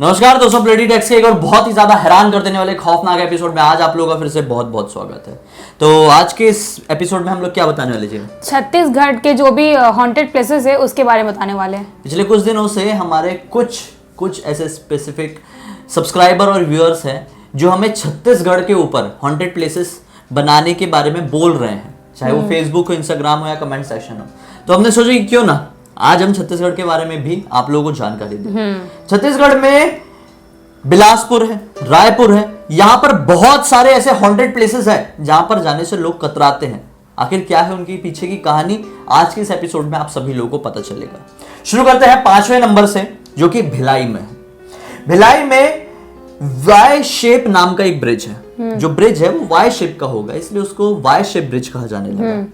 नमस्कार दोस्तों, bloody takes के एक और बहुत ही ज्यादा हैरान कर देने वाले खौफनाक एपिसोड में आज आप लोगों का फिर से बहुत बहुत स्वागत है। तो आज के इस एपिसोड में हम लोग क्या बताने वाले जी? छत्तीसगढ़ के जो भी हॉन्टेड प्लेसेस है उसके बारे में बताने वाले हैं। पिछले कुछ दिनों से हमारे कुछ ऐसे स्पेसिफिक सब्सक्राइबर और व्यूअर्स हैं जो हमें छत्तीसगढ़ के ऊपर हॉन्टेड प्लेसेस बनाने के बारे में बोल रहे हैं, चाहे वो फेसबुक हो, इंस्टाग्राम हो या कमेंट सेक्शन हो। तो हमने सोचा कि क्यों ना आज हम छत्तीसगढ़ के बारे में भी आप लोगों को जानकारी दें। छत्तीसगढ़ में बिलासपुर है, रायपुर है, यहाँ पर बहुत सारे ऐसे हॉन्टेड प्लेसेस हैं जहां पर जाने से लोग कतराते हैं। आखिर क्या है उनकी पीछे की कहानी, आज के इस एपिसोड में आप सभी लोगों को पता चलेगा। शुरू करते हैं 5वें नंबर से, जो कि भिलाई में है। भिलाई में वाई शेप नाम का एक ब्रिज है। जो ब्रिज है वो वाई शेप का होगा, इसलिए उसको वाई शेप ब्रिज कहा जाने लगा।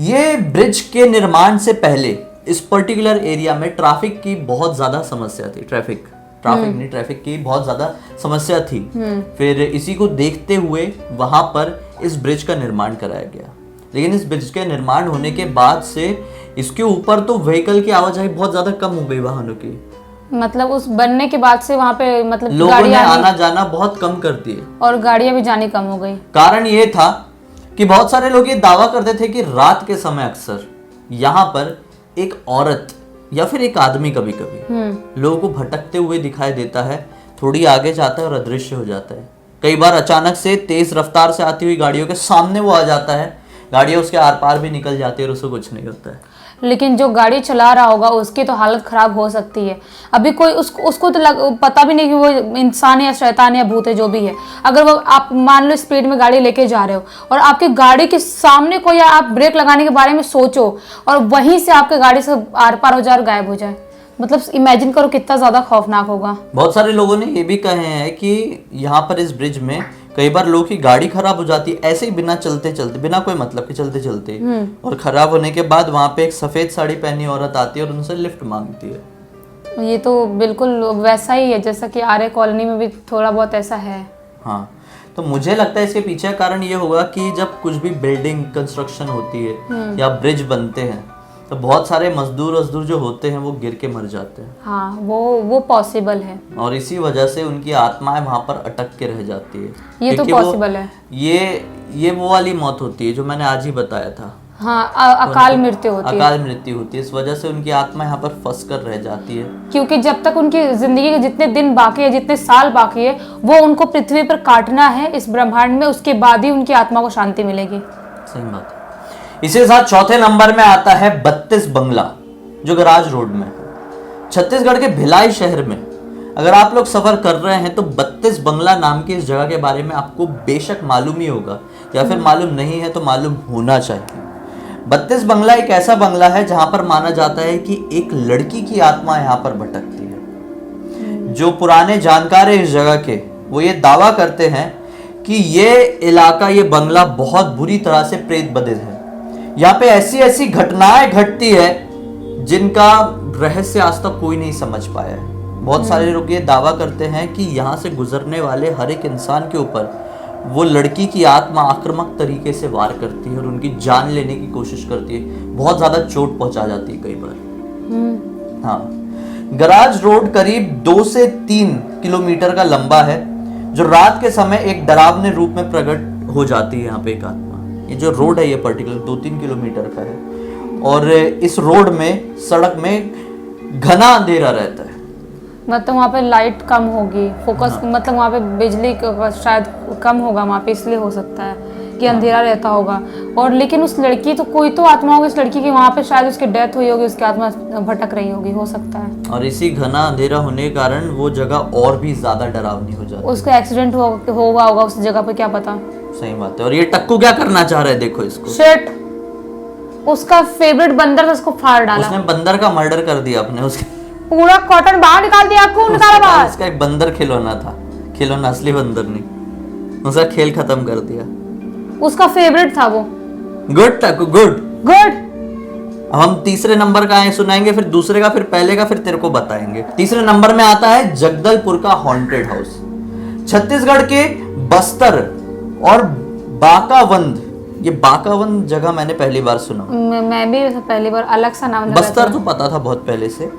ये ब्रिज के निर्माण से पहले इस पर्टिकुलर एरिया में ट्रैफिक की बहुत ज्यादा समस्या थी। ट्रैफिक की बहुत ज्यादा समस्या थी। फिर इसी को देखते हुए वहां पर इस ब्रिज का निर्माण कराया गया। लेकिन इस ब्रिज के निर्माण होने के बाद से इसके ऊपर तो व्हीकल की आवाजाही बहुत ज्यादा कम हो गई, वाहनों की। मतलब उस बनने के बाद से वहाँ पे मतलब लोगों ने आना जाना बहुत कम कर दिए और गाड़ियां भी जानी कम हो गई। कारण ये था कि बहुत सारे लोग ये दावा करते थे कि रात के समय अक्सर यहाँ पर एक औरत या फिर एक आदमी कभी कभी लोगों को भटकते हुए दिखाई देता है। थोड़ी आगे जाता है और अदृश्य हो जाता है। कई बार अचानक से तेज रफ्तार से आती हुई गाड़ियों के सामने वो आ जाता है, गाड़ियां उसके आर पार भी निकल जाती है और उसको कुछ नहीं होता है। लेकिन जो गाड़ी चला रहा होगा उसकी तो हालत खराब हो सकती है। अभी कोई उसको तो पता भी नहीं कि वो इंसान है या शैतान या भूत है, जो भी है। अगर वो आप मान लो स्पीड में गाड़ी लेके जा रहे हो और आपकी गाड़ी के सामने कोई, आप ब्रेक लगाने के बारे में सोचो और वहीं से आपके गाड़ी से आर पार हो जाए और गायब हो जाए, मतलब इमेजिन करो कितना ज्यादा खौफनाक होगा। और सारे लोगों ने ये भी कहे हैं कि यहाँ पर इस ब्रिज में कई बार लोगों की गाड़ी खराब हो जाती है, ऐसे ही बिना चलते चलते, बिना कोई मतलब के चलते चलते, और खराब होने के बाद वहां पे एक सफेद साड़ी पहनी औरत आती है और उनसे लिफ्ट मांगती है। ये तो बिल्कुल वैसा ही है जैसा कि आर्य कॉलोनी में भी थोड़ा बहुत ऐसा है। हाँ, तो मुझे लगता है इसके पीछे कारण ये होगा कि जब कुछ भी बिल्डिंग कंस्ट्रक्शन होती है या ब्रिज बनते हैं तो बहुत सारे मजदूर जो होते हैं वो गिर के मर जाते हैं। हाँ, वो पॉसिबल है और इसी वजह से उनकी आत्माएं वहां पर अटक के रह जाती है। ये तो पॉसिबल है। ये वो वाली मौत होती है जो मैंने आज ही बताया था। हाँ, अकाल मृत्यु होती है। इस वजह से उनकी आत्मा यहाँ पर फंस कर रह जाती है, क्योंकि जब तक उनकी जिंदगी के जितने दिन बाकी है, जितने साल बाकी है, वो उनको पृथ्वी पर काटना है इस ब्रह्मांड में, उसके बाद ही उनकी आत्मा को शांति मिलेगी। सही बात है। इसी के साथ चौथे नंबर में आता है 32 बंगला, जो गराज रोड में है। छत्तीसगढ़ के भिलाई शहर में अगर आप लोग सफर कर रहे हैं तो 32 बंगला नाम की इस जगह के बारे में आपको बेशक मालूम ही होगा, या फिर मालूम नहीं है तो मालूम होना चाहिए। 32 बंगला एक ऐसा बंगला है जहां पर माना जाता है कि एक लड़की की आत्मा यहाँ पर भटकती है। जो पुराने जानकार है इस जगह के, वो ये दावा करते हैं कि ये इलाका, ये बंगला बहुत बुरी तरह से प्रेत बधिर है। यहाँ पे ऐसी घटनाएं घटती है जिनका रहस्य आज तक कोई नहीं समझ पाया है। बहुत सारे लोग ये दावा करते हैं कि यहाँ से गुजरने वाले हर एक इंसान के ऊपर वो लड़की की आत्मा आक्रामक तरीके से वार करती है और उनकी जान लेने की कोशिश करती है। बहुत ज्यादा चोट पहुंचा जाती है कई बार। हाँ, गराज रोड करीब 2 से 3 किलोमीटर का लंबा है, जो रात के समय एक डरावने रूप में प्रकट हो जाती है। यहाँ पे एक आत्मा, ये जो रोड है ये पर्टिकुलर 2-3 किलोमीटर का है और इस रोड में, सड़क में घना अंधेरा रहता है। मतलब वहाँ पे लाइट कम होगी, फोकस। हाँ। मतलब वहाँ पे बिजली शायद कम होगा वहाँ पे, इसलिए हो सकता है कि अंधेरा रहता होगा। और लेकिन उस लड़की तो, कोई तो आत्मा होगी उस लड़की की वहाँ पे, शायद उसकी डेथ हुई होगी, उसकी आत्मा भटक रही होगी, हो सकता है। और इसी घना अंधेरा होने के कारण वो जगह और भी ज्यादा डरावनी हो जाती है। उसका एक्सीडेंट हुआ होगा उस जगह पे, क्या पता। सही बात है। और ये टक्कू क्या करना चाह रहा है, देखो इसको। शिट, उसका फेवरेट बंदर था, उसको फाड़ डाला। उसने बंदर का मर्डर कर दिया अपने, उसके पूरा कॉटन बाहर निकाल दिया, खून निकाला बाहर। उसका एक बंदर खिलौना था, खिलौना, असली बंदर नहीं। उसका खेल खत्म कर दिया। उसका फेवरेट था वो। Good Takku, good. हम तीसरे नंबर का सुनाएंगे, फिर दूसरे का, फिर पहले का, फिर तेरे को बताएंगे। तीसरे नंबर में आता है जगदलपुर का हॉन्टेड हाउस। छत्तीसगढ़ के बस्तर और बाकावंद ये बाकावन जगह मैंने पहली बार सुना। मैं भी पहली बार अलग सा नाम लगा बस्तर तो पता था बहुत पहले से।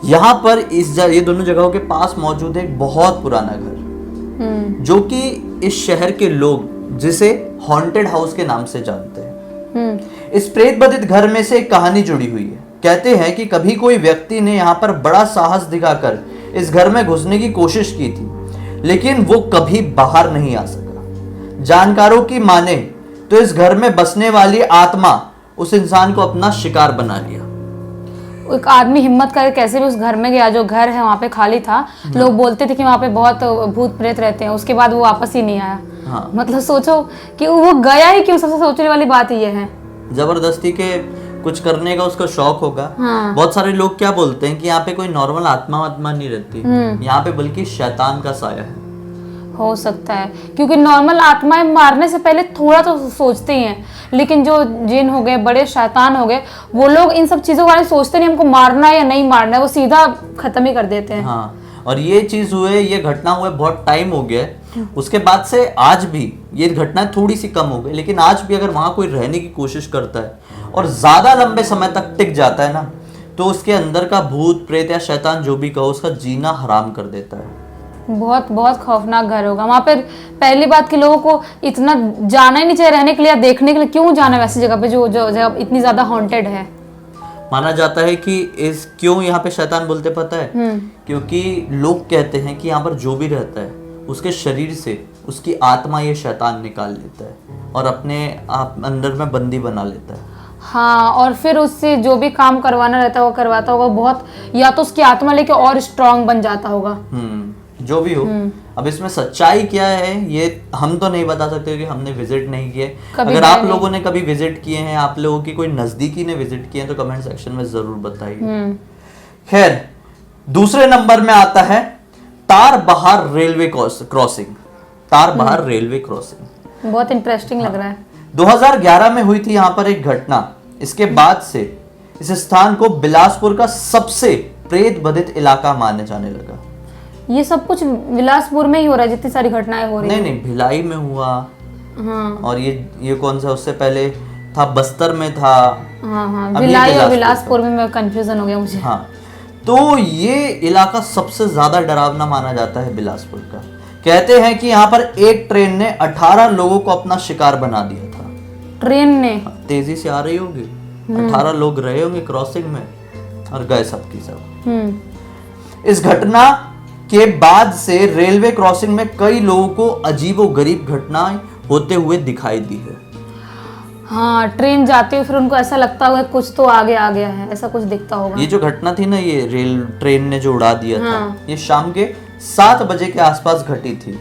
यहाँ पर ये दोनों जगहों के पास मौजूद है एक बहुत पुराना घर, जो कि इस शहर के लोग जिसे हॉन्टेड हाउस के नाम से जानते हैं। इस प्रेत बाधित घर में से एक कहानी जुड़ी हुई है। कहते हैं कि कभी कोई व्यक्ति ने यहाँ पर बड़ा साहस दिखाकर इस घर में घुसने की कोशिश की थी, लेकिन वो कभी बाहर नहीं आ सका। जानकारों की माने तो इस घर में बसने वाली आत्मा उस इंसान को अपना शिकार बना लिया। एक आदमी हिम्मत करके कैसे भी उस घर में गया, जो घर है वहाँ पे खाली था। लोग बोलते थे कि वहाँ पे बहुत भूत प्रेत रहते हैं, उसके बाद वो वापस ही नहीं आया। हाँ। मतलब सोचो कि वो गया ही क्यों, सबसे सोचने वाली बात ये है। जबरदस्ती के कुछ करने का उसका शौक होगा। हाँ। बहुत सारे लोग क्या बोलते हैं कि यहाँ पे कोई नॉर्मल आत्मा नहीं रहती, यहाँ पे बल्कि शैतान का साया है। हो सकता है, क्योंकि नॉर्मल आत्माएं मारने से पहले थोड़ा तो सोचते ही हैं, लेकिन जो जिन हो गए, बड़े शैतान हो गए, वो लोग इन सब चीजों के बारे में सोचते नहीं हमको मारना है या नहीं मारना है, वो सीधा खत्म ही कर देते हैं। हाँ, और ये चीज ये घटना हुए बहुत टाइम हो गया। उसके बाद से आज भी ये घटना थोड़ी सी कम हो गई, लेकिन आज भी अगर वहां कोई रहने की कोशिश करता है और ज्यादा लंबे समय तक टिक जाता है ना, तो उसके अंदर का भूत प्रेत या शैतान जो भी कहो, उसका जीना हराम कर देता है। बहुत बहुत खौफनाक घर होगा वहां पर। पहली बात कि लोगों को इतना जाना ही नहीं चाहिए रहने के लिए, देखने के लिए। क्यों जाना वैसी जगह पे जो जगह इतनी ज्यादा हॉन्टेड है। माना जाता है कि क्यों यहाँ पे शैतान बोलते पता है? क्योंकि लोग कहते हैं कि यहाँ पर जो भी रहता है उसके शरीर से उसकी आत्मा ये शैतान निकाल लेता है और अपने आप अंदर में बंदी बना लेता है। हाँ, और फिर उससे जो भी काम करवाना रहता है वो करवाता होगा बहुत, या तो उसकी आत्मा लेके और स्ट्रांग बन जाता होगा। जो भी हो। अब इसमें सच्चाई क्या है ये हम तो नहीं बता सकते कि हमने विजिट नहीं किए। अगर आप लोगों ने कभी विजिट किए हैं, आप लोगों की कोई नजदीकी ने विजिट किए हैं, तो कमेंट सेक्शन में जरूर बताइए। खैर, दूसरे नंबर में आता है तार बहार रेलवे क्रॉसिंग। तार बहार रेलवे क्रॉसिंग बहुत इंटरेस्टिंग लग रहा है। 2011 में हुई थी यहाँ पर एक घटना। इसके बाद से इस स्थान को बिलासपुर का सबसे प्रेत बाधित इलाका माने जाने लगा। ये सब कुछ बिलासपुर में ही हो रहा है, जितनी सारी घटनाएं हो रही नहीं नहीं, भिलाई में हुआ। हाँ। और ये कौन सा उससे पहले था, बस्तर में था। हाँ, भिलाई और बिलासपुर में मैं कंफ्यूजन हो गया मुझे। हाँ, तो ये इलाका सबसे ज्यादा डरावना माना जाता है बिलासपुर का। कहते हैं कि यहाँ पर एक ट्रेन ने 18 लोगों को अपना शिकार बना दिया था। ट्रेन ने तेजी से आ रही होगी, 18 लोग रहे होंगे क्रॉसिंग में और गए सबकी सब। इस घटना के बाद से रेलवे क्रॉसिंग में कई लोगों को अजीबोगरीब घटनाएं होते हुए दिखाई दी है। हाँ, ट्रेन जाती है फिर उनको ऐसा लगता होगा कुछ तो आगे आ गया है, ऐसा कुछ दिखता होगा। ये जो घटना थी ना, ये ट्रेन ने जो उड़ा दिया था, ये शाम के 7 बजे के आसपास घटी थी।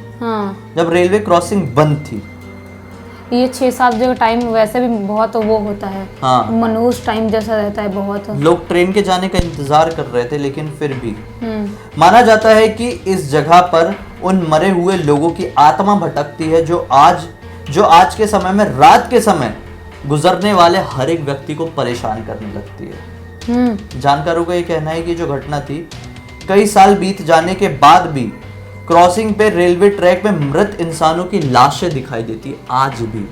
जब रेलवे क्रॉसिंग बंद थी। ये 6-7 बजे का टाइम वैसे भी बहुत वो होता है। हाँ, मनहूस टाइम जैसा रहता है बहुत। लोग ट्रेन के जाने का इंतजार कर रहे थे, लेकिन फिर भी माना जाता है कि इस जगह पर उन मरे हुए लोगों की आत्मा भटकती है, जो आज के समय में रात के समय गुजरने वाले हर एक व्यक्ति को परेशान करने लगती है। जानकारों का ये कहना है कि जो घटना थी, कई साल बीत जाने के बाद भी क्रॉसिंग पे रेलवे ट्रैक में मृत इंसानों की लाशें दिखाई देती है। आज भी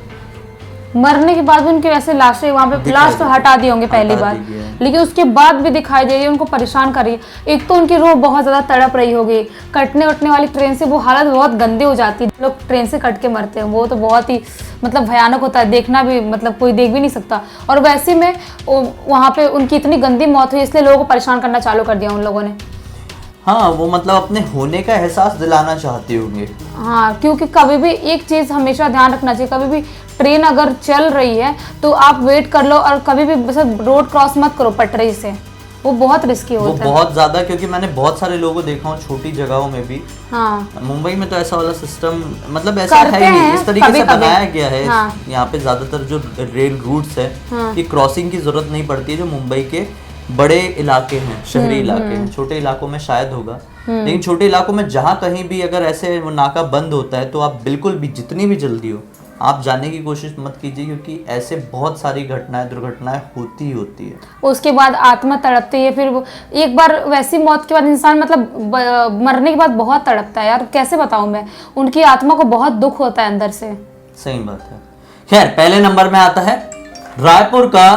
मरने के बाद भी उनके वैसे लाशें वहां पे, लाश तो हटा दिए होंगे पहली बार, लेकिन उसके बाद भी दिखाई दे रही है, उनको परेशान कर रही है। एक तो उनकी रूह बहुत ज्यादा तड़प रही होगी, कटने उठने वाली ट्रेन से वो हालत बहुत गंदी हो जाती है। लोग ट्रेन से कट के मरते हैं, वो तो बहुत ही मतलब भयानक होता है, देखना भी मतलब कोई देख भी नहीं सकता। और वैसे में वहां पे उनकी इतनी गंदी मौत हुई, इसलिए लोगों को परेशान करना चालू कर दिया उन लोगों ने। हाँ, वो मतलब अपने होने का एहसास दिलाना चाहते होंगे। हाँ, क्योंकि कभी भी एक चीज हमेशा ध्यान रखना चाहिए, कभी भी ट्रेन अगर चल रही है तो आप वेट कर लो, और कभी भी बस रोड क्रॉस मत करो पटरी से, वो बहुत रिस्की होता है। बहुत ज्यादा, क्योंकि मैंने बहुत सारे लोगों को देखा हूँ छोटी जगहों में भी। हाँ, मुंबई में तो ऐसा वाला सिस्टम मतलब ऐसा है ही नहीं, इस तरीके से बनाया गया है। यहाँ पे ज्यादातर जो रेल रूट्स है, कि क्रॉसिंग की जरूरत नहीं पड़ती है। जो मुंबई के बड़े इलाके हैं, शहरी इलाके हैं, छोटे इलाकों में शायद होगा, लेकिन छोटे इलाकों में जहाँ कहीं भी अगर ऐसे वो नाका बंद होता है, तो आप बिल्कुल भी जितनी भी जल्दी हो आप जाने की कोशिश मत कीजिए, क्योंकि ऐसे बहुत सारी दुर्घटनाएं होती ही होती है। उसके बाद आत्मा तड़पती है, फिर एक बार वैसी मौत के बाद इंसान मतलब मरने के बाद बहुत तड़पता है यार, कैसे बताऊं मैं, उनकी आत्मा को बहुत दुख होता है अंदर से। सही बात है। खैर पहले नंबर में आता है रायपुर का,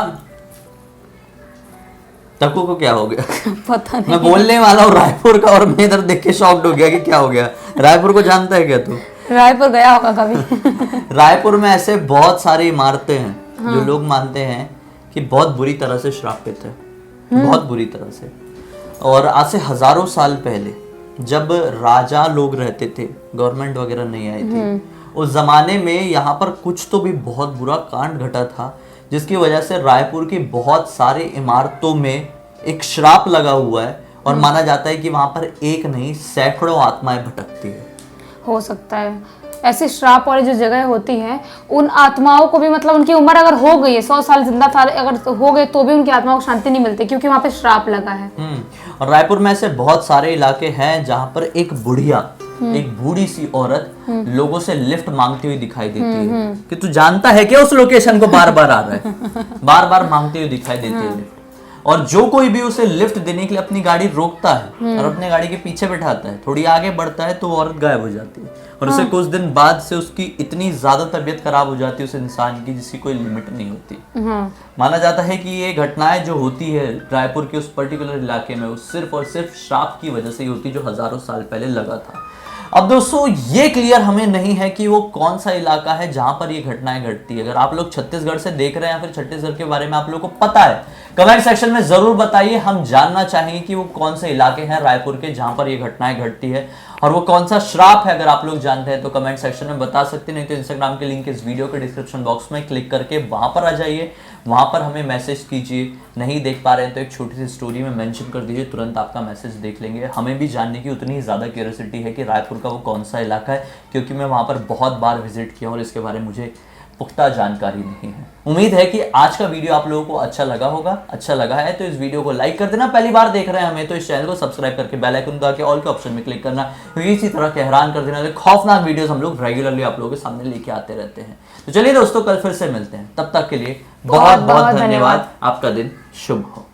तकू को क्या हो गया? पता नहीं। मैं बोलने वाला हूँ रायपुर का और मैं इधर देख के शॉक्ड हो गया कि क्या हो गया। रायपुर को जानता है क्या तू? रायपुर गया होगा कभी। रायपुर में ऐसे बहुत सारी इमारतें हैं जो लोग मानते हैं कि बहुत बुरी तरह से श्रापित है, बहुत बुरी तरह से। और आज से हजारों साल पहले जब राजा लोग रहते थे, गवर्नमेंट वगैरह नहीं आई थी, उस जमाने में यहाँ पर कुछ तो भी बहुत बुरा कांड घटा था, जिसकी वजह से रायपुर की बहुत सारी इमारतों में एक श्राप लगा हुआ है और माना जाता है कि वहां पर एक नहीं सैकड़ों आत्माएं भटकती है। हो सकता है ऐसी श्राप वाली जो जगह होती हैं उन आत्माओं को भी, मतलब उनकी उम्र अगर हो गई है 100 साल जिंदा था अगर हो गए तो भी उनकी आत्माओं को शांति नहीं मिलती, क्योंकि वहां पे श्राप लगा है। और रायपुर में ऐसे बहुत सारे इलाके हैं जहां पर एक बुढ़िया, एक बूढ़ी सी औरत लोगों से लिफ्ट मांगती हुई दिखाई देती है कि तू जानता है क्या उस लोकेशन को बार बार आ रहा है, बार बार मांगती हुई दिखाई देती है लिफ्ट। और जो कोई भी उसे लिफ्ट देने के लिए अपनी गाड़ी रोकता है और अपने गाड़ी के पीछे बैठाता है, थोड़ी आगे बढ़ता है तो वो औरत गायब हो जाती है। और उसे कुछ दिन बाद से उसकी इतनी ज्यादा तबीयत खराब हो जाती है उस इंसान की जिसकी कोई लिमिट नहीं होती। माना जाता है कि ये घटनाएं जो होती है रायपुर के उस पर्टिकुलर इलाके में वो सिर्फ और सिर्फ श्राप की वजह से ही होती जो हजारों साल पहले लगा था। अब दोस्तों ये क्लियर हमें नहीं है कि वो कौन सा इलाका है जहां पर ये घटनाएं घटती है। अगर आप लोग छत्तीसगढ़ से देख रहे हैं या फिर छत्तीसगढ़ के बारे में आप लोगों को पता है, कमेंट सेक्शन में जरूर बताइए। हम जानना चाहेंगे कि वो कौन से इलाके हैं रायपुर के जहां पर ये घटनाएं घटती है और वो कौन सा श्राप है। अगर आप लोग जानते हैं तो कमेंट सेक्शन में बता सकते हैं, नहीं तो इंस्टाग्राम के लिंक इस वीडियो के डिस्क्रिप्शन बॉक्स में क्लिक करके वहां पर आ जाइए, वहां पर हमें मैसेज कीजिए। नहीं देख पा रहे हैं तो एक छोटी सी स्टोरी में मेंशन कर दीजिए, तुरंत आपका मैसेज देख लेंगे। हमें भी जानने की उतनी ही ज़्यादा क्यूरियोसिटी है कि रायपुर का वो कौन सा इलाका है, क्योंकि मैं वहाँ पर बहुत बार विजिट किया और इसके बारे में मुझे पुख्ता जानकारी नहीं है। उम्मीद है कि आज का वीडियो आप लोगों को अच्छा लगा होगा। अच्छा लगा है तो इस वीडियो को लाइक कर देना। पहली बार देख रहे हैं हमें तो इस चैनल को सब्सक्राइब करके बेल आइकन दबा के ऑल के ऑप्शन में क्लिक करना, क्योंकि इसी तरह के हैरान कर देना खौफनाक वीडियोस हम लोग रेगुलरली आप लोगों के सामने लेके आते रहते हैं। तो चलिए दोस्तों, कल फिर से मिलते हैं, तब तक के लिए बहुत बहुत धन्यवाद। आपका दिन शुभ हो।